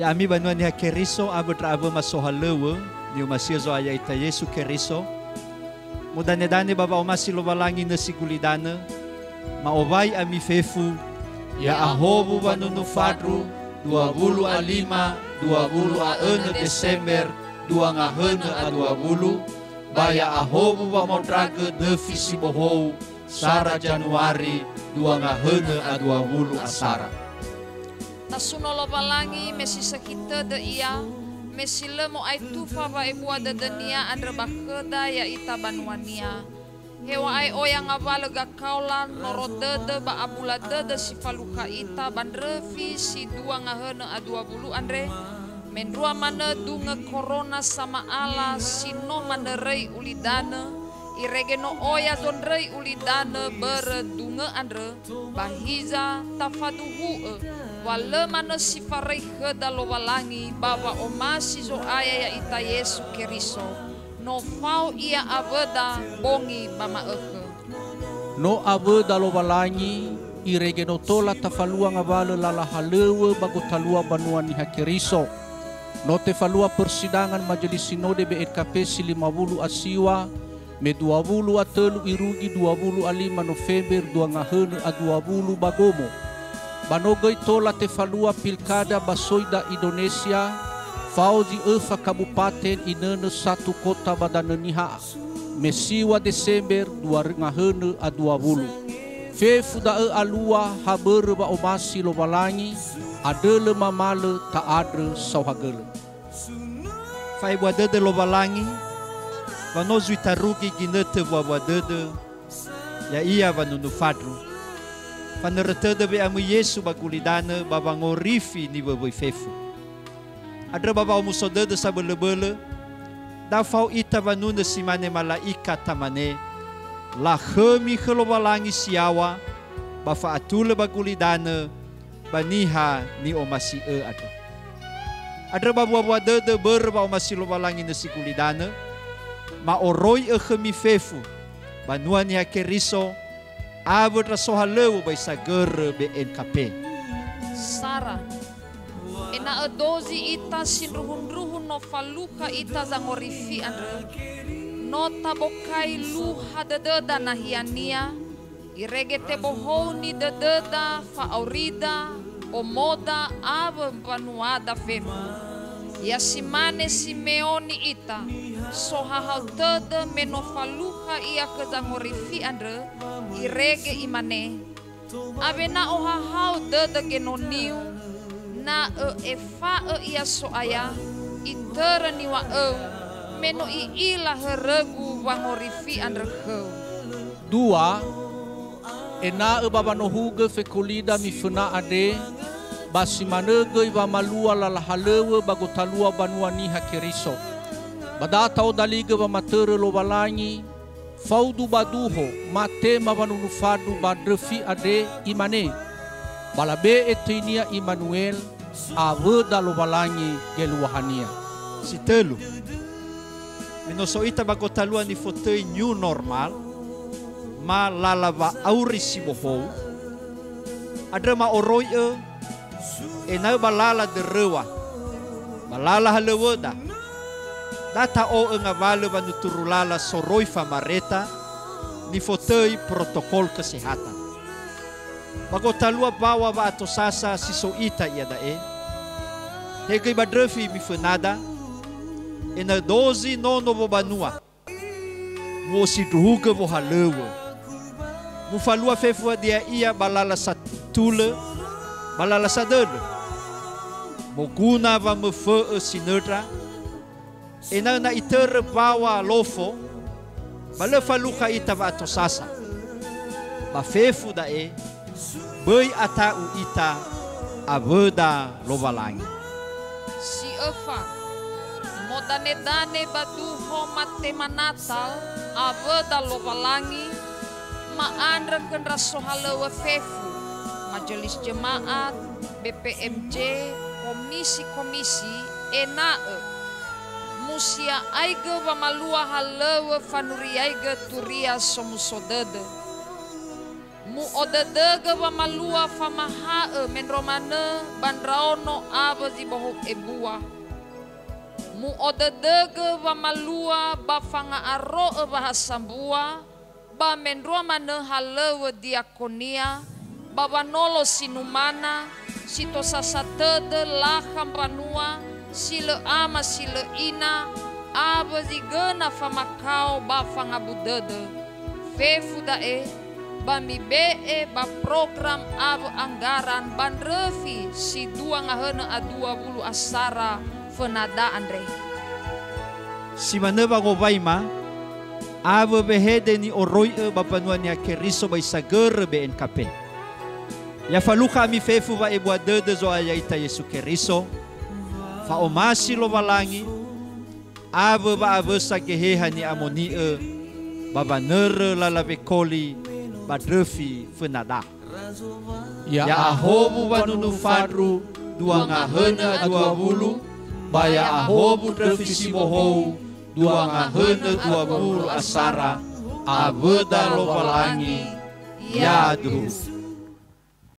Ya ami banua ni hakeriso abra aba masohalewe ni umasizo aya ita Yesu keriso. Mudane-dane baba omasi lobalangi na sigulidana. Maobai ami fefu. Ya ahobu banunu fadru 25 Desember 2020 baya ahobu ba modrage de visibohou Sara Januari 2020 asara. Tasuno lobalangi mesi sekita de ia mesi lemo ai tufa ba emua de denia andre bakeda ya ita banuania. Hewa ai oyang avalega kaulan norodede ba abula dede si faluka ita bandrevi si 2020 andre mendrua mana dunga corona sama ala sino manderei ulidana iregeno oya zondrei ulidana beredunga andre bahiza tafaduhu wale mana sifarei heda lowalangi baba omasi zo aya ya ita Yesu keriso no fau ia aveda bongi bama eke no aveda lowalangi iregeno tola tafalua ngavale lala halewe bagotalua banua ni hakeriso no te falua persidangan majelis sinode BNKP si 50 asiwa me 20 atelu irugi 25 November 2020 bagomo banogoi tola te falua pilkada basoida Indonesia fauzi efa kabupaten inene satu kota badananiha mesiwa Desember 2020 fefu da alua haber ba omasi lobalangi adele mamale ta adre sauhagele fai boadede lobalangi vanozu itarugi ginete boadede ya ia vanunu fadru faneretede be amu Yesu bagulidane babangorifi ni beboi fefu adre baba omusodede sabele-bele da fau ita vanuna simane malaika tamane la khemi khlobalangi siawa bafa atule bagulidane baniha ni omasi adre babua dede berba omasi lobalangi nasi kulidane ma oroi khemi fefu banua ni hakeriso abra sohalewu baisa ger BNKP Sara ena dozi ita sinruhun-ruhun no faluka ita zangorifi andre no tabokai lu hadededa nahiania iregete bohoni dededa faaurida omoda ave panuada femu yasimane Simeoni ita sohahautede menofaluha ia kezangorifi andre irege imane avena ohahau dede genoniu na efa ia soaya itere niwa meno iila heregu wangorifi andre keu dua ena babanohuge fekulida mifuna ade basimanege iwa malua lalahalewe bagotalua banua ni hakeriso badatau dalige ba matere lobalangi faudu baduho mate mabanunufadu badrefi ade imane balabe etinia Immanuel aveda lobalangi geluahania sitelu minosoita bagotalua ni fotei new normal ma lalava auri sibohou adre ma oroi ena balala de rewa balala haleweda data o ngavale vanuturulala soroi famareta ni fotei protokol kesehatan bagotalua bawa ba atosasa sisoita ia dae hege badrefi mifenada ena 12 nono bobanua mo sidruga vo halewe mo falua fefua dia ia balala satule balala sadele mo guna va me fe sinetra ena na itere bawa lofo bale faluka ita va atosasa ba fefu dae boi atau ita aveda lobalangi si efa modane-dane baduho mate manatal aveda lobalangi maandra kendra sohalewe fefu majelis jemaat BPMJ komisi-komisi enae musia aige wa malua halewe fanuri aige turia somusodede Mu odedege ba malua famahae menromane bandraono aba ziboho ebua. Mu odedege ba malua ba fanga aro ba hasambua ba menromane halewe diakonia ba banolo sinumana sito sasatede laham banua sile ama sile ina aba zigena famakau ba fanga budede fefu dae ba mi be ba program abo anggaran ban revi si 2 a 20 asara fenada Andre. Si maneba go baima abo behede ni oroi ba panuan ya keriso ba isager be NKP. Ya faluka mi fefu ba ebua dede zo ayaita Yesu keriso. Fa omasi lo balangi abo ba abesa geheha ni amoni baba nere lalabe koli badrefi fenada. Ya ahobu banunu fadru 2 20 baya ahobu drefi sibohou 2 20 asara abeda lo balangi yadu.